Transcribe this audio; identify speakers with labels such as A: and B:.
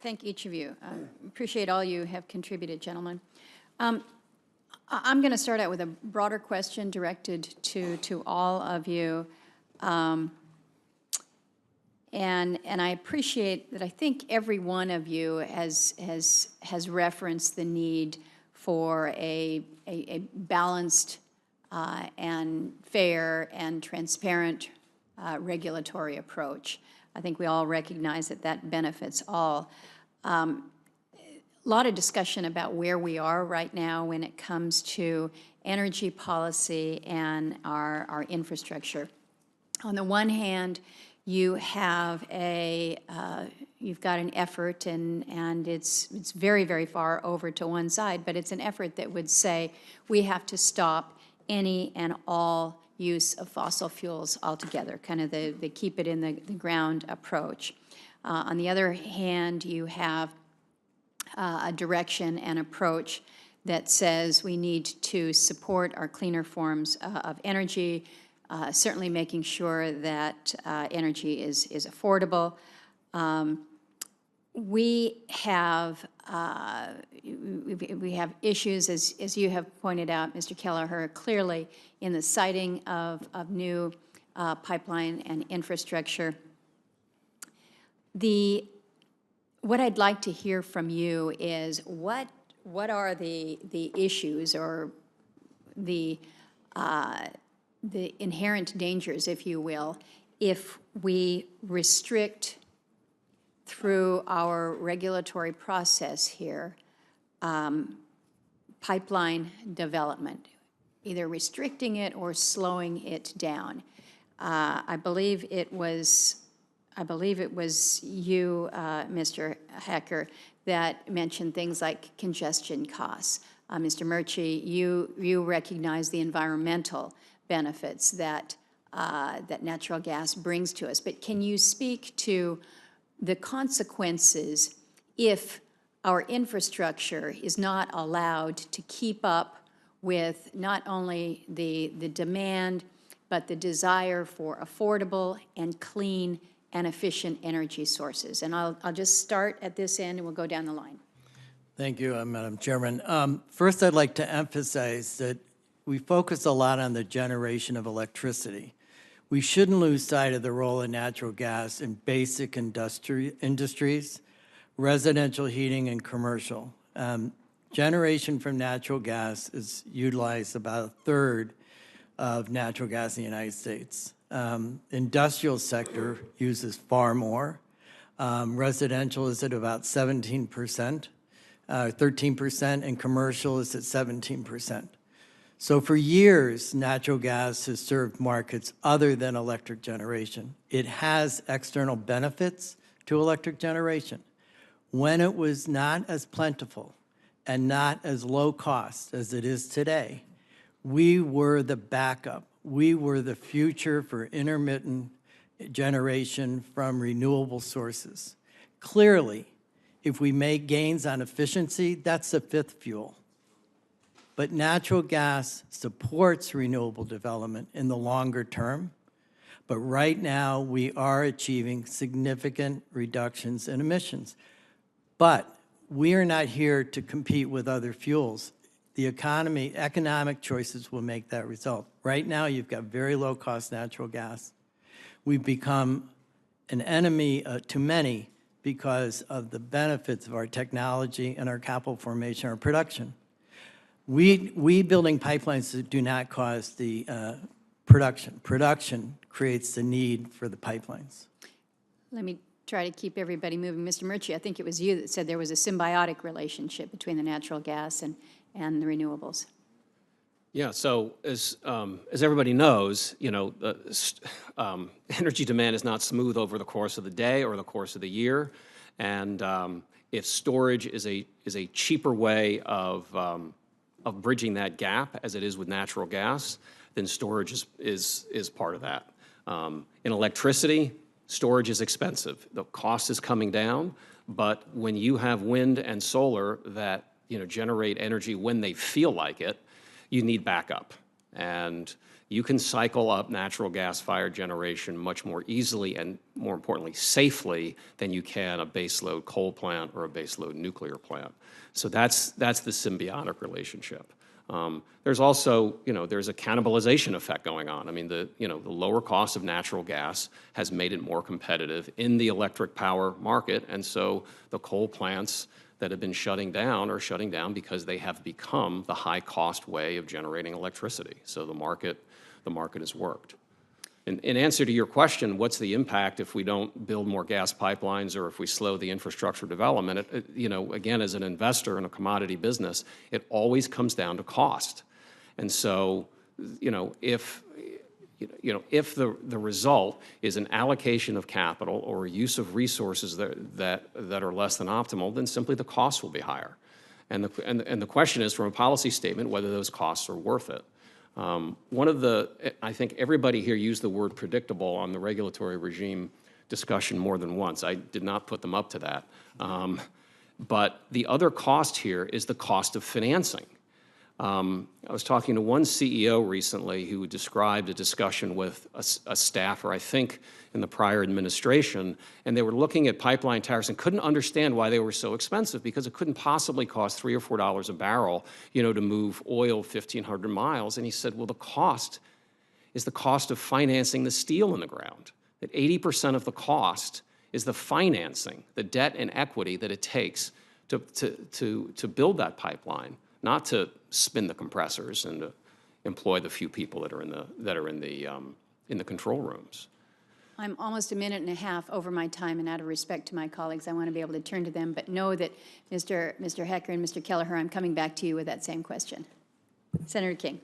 A: thank each of you. Appreciate all you have contributed, gentlemen. I'm going to start out with a broader question directed to all of you. And I appreciate that I think every one of you has referenced the need for a balanced and fair and transparent regulatory approach. I think we all recognize that that benefits all. A lot of discussion about where we are right now when it comes to energy policy and our infrastructure. On the one hand, you have you've got an effort, and it's very, very far over to one side, but it's an effort that would say we have to stop any and all use of fossil fuels altogether, kind of the keep it in the ground approach. On the other hand, you have a direction and approach that says we need to support our cleaner forms of energy, certainly making sure that energy is affordable. We have issues, as you have pointed out, Mr. Kelleher, clearly in the siting of new pipeline and infrastructure. What I'd like to hear from you is what are the issues or the inherent dangers, if you will, if we restrict through our regulatory process here pipeline development, either restricting it or slowing it down. I believe it was you, Mr. Hecker, that mentioned things like congestion costs. Mr. Murkowski, you recognize the environmental benefits that natural gas brings to us. But can you speak to the consequences if our infrastructure is not allowed to keep up with not only the demand, but the desire for affordable and clean and efficient energy sources? And I'll just start at this end and we'll go down the line.
B: Thank you, Madam Chairman. First, I'd like to emphasize that we focus a lot on the generation of electricity. We shouldn't lose sight of the role of natural gas in basic industries, residential heating, and commercial. Generation from natural gas is utilized about a third of natural gas in the United States. Industrial sector uses far more. Residential is at about 17%, 13%, and commercial is at 17%. So for years, natural gas has served markets other than electric generation. It has external benefits to electric generation. When it was not as plentiful and not as low cost as it is today, we were the backup. We were the future for intermittent generation from renewable sources. Clearly, if we make gains on efficiency, that's the fifth fuel. But natural gas supports renewable development in the longer term. But right now, we are achieving significant reductions in emissions. But we are not here to compete with other fuels. The economic choices will make that result. Right now, you've got very low-cost natural gas. We've become an enemy to many because of the benefits of our technology and our capital formation, our production. We building pipelines do not cause the production. Production creates the need for the pipelines.
A: Let me try to keep everybody moving. Mr. Murkowski, I think it was you that said there was a symbiotic relationship between the natural gas and the renewables.
C: Yeah, so as everybody knows, you know, energy demand is not smooth over the course of the day or the course of the year, and if storage is a cheaper way of bridging that gap, as it is with natural gas, then storage is part of that. In electricity, storage is expensive. The cost is coming down, but when you have wind and solar that generate energy when they feel like it, you need backup. And you can cycle up natural gas-fired generation much more easily and, more importantly, safely than you can a baseload coal plant or a baseload nuclear plant. So that's the symbiotic relationship. There's also, there's a cannibalization effect going on. I mean, the lower cost of natural gas has made it more competitive in the electric power market, and so the coal plants that have been shutting down are shutting down because they have become the high-cost way of generating electricity. So the market has worked. In answer to your question, what's the impact if we don't build more gas pipelines or if we slow the infrastructure development? Again, as an investor in a commodity business, it always comes down to cost. And so, if the result is an allocation of capital or a use of resources that are less than optimal, then simply the costs will be higher. And the question is, from a policy statement, whether those costs are worth it. I think everybody here used the word predictable on the regulatory regime discussion more than once. I did not put them up to that. But the other cost here is the cost of financing. I was talking to one CEO recently who described a discussion with a staffer, I think, in the prior administration, and they were looking at pipeline tariffs and couldn't understand why they were so expensive because it couldn't possibly cost $3 or $4 a barrel, to move oil 1,500 miles. And he said, well, the cost is the cost of financing the steel in the ground. That 80% of the cost is the financing, the debt and equity that it takes to build that pipeline, not to spin the compressors and to employ the few people that are in the control rooms.
A: I'm almost a minute and a half over my time, and out of respect to my colleagues, I want to be able to turn to them, but know that Mr. Hecker and Mr. Kelleher, I'm coming back to you with that same question. Senator King.